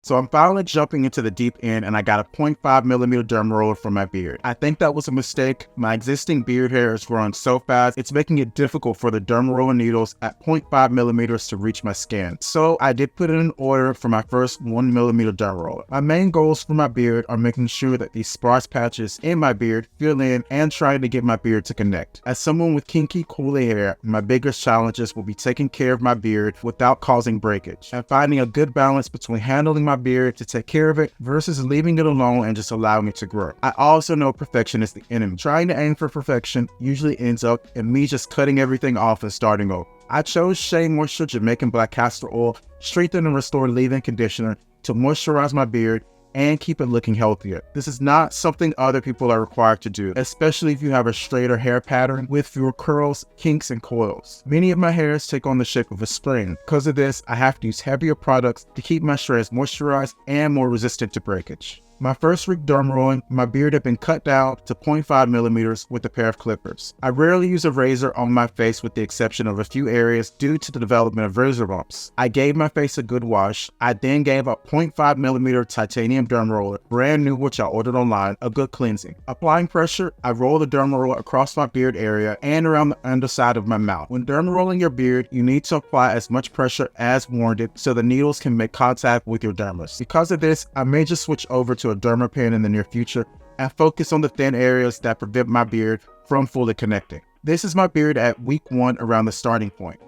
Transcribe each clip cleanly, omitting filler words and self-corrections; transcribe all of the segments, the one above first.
So I'm finally jumping into the deep end, and I got a 0.5mm derma roller for my beard. I think that was a mistake. My existing beard hair is growing so fast, it's making it difficult for the derma roller needles at 0.5mm to reach my skin. So I did put in an order for my first 1mm derma roller. My main goals for my beard are making sure that these sparse patches in my beard fill in and trying to get my beard to connect. As someone with kinky, curly hair, my biggest challenges will be taking care of my beard without causing breakage, and finding a good balance between handling my beard to take care of it versus leaving it alone and just allowing it to grow. I also know perfection is the enemy. Trying to aim for perfection usually ends up in me just cutting everything off and starting over. I chose Shea Moisture Jamaican Black Castor Oil Strengthen and Restore Leave-In Conditioner to moisturize my beard and keep it looking healthier. This is not something other people are required to do, especially if you have a straighter hair pattern with fewer curls, kinks, and coils. Many of my hairs take on the shape of a spring. Because of this, I have to use heavier products to keep my strands moisturized and more resistant to breakage. My first week derma rolling, my beard had been cut down to 0.5mm with a pair of clippers. I rarely use a razor on my face with the exception of a few areas due to the development of razor bumps. I gave my face a good wash. I then gave a 0.5mm titanium derma roller, brand new which I ordered online, a good cleansing. Applying pressure, I roll the derma roller across my beard area and around the underside of my mouth. When derma rolling your beard, you need to apply as much pressure as warranted so the needles can make contact with your dermis. Because of this, I may just switch over to a derma pen in the near future and focus on the thin areas that prevent my beard from fully connecting. This is my beard at week 1 around the starting point.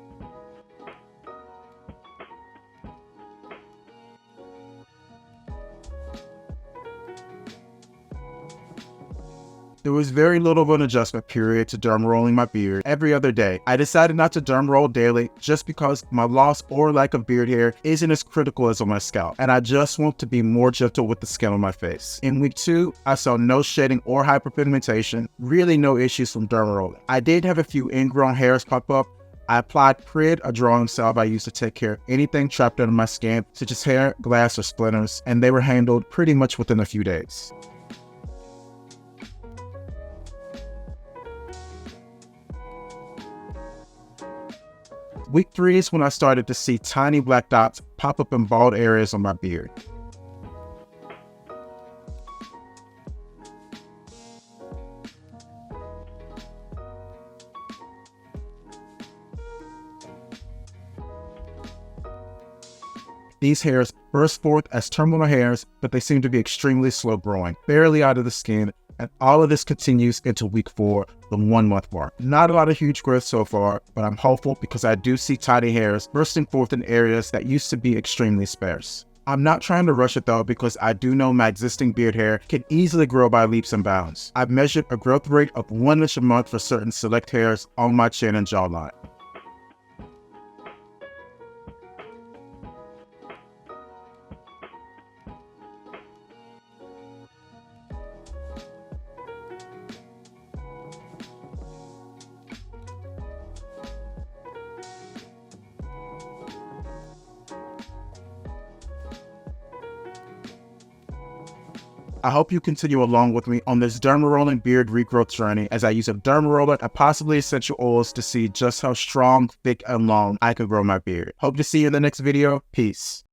There was very little of an adjustment period to derma rolling my beard every other day. I decided not to derma roll daily just because my loss or lack of beard hair isn't as critical as on my scalp, and I just want to be more gentle with the skin on my face. In week 2, I saw no shedding or hyperpigmentation, really no issues from derma rolling. I did have a few ingrown hairs pop up. I applied Prid, a drawing salve I used to take care of anything trapped under my skin, such as hair, glass, or splinters, and they were handled pretty much within a few days. Week 3 is when I started to see tiny black dots pop up in bald areas on my beard. These hairs burst forth as terminal hairs, but they seem to be extremely slow growing, barely out of the skin, and all of this continues into week 4, the 1-month mark. Not a lot of huge growth so far, but I'm hopeful because I do see tiny hairs bursting forth in areas that used to be extremely sparse. I'm not trying to rush it though because I do know my existing beard hair can easily grow by leaps and bounds. I've measured a growth rate of 1 inch a month for certain select hairs on my chin and jawline. I hope you continue along with me on this derma rolling beard regrowth journey as I use a derma roller and possibly essential oils to see just how strong, thick, and long I can grow my beard. Hope to see you in the next video. Peace.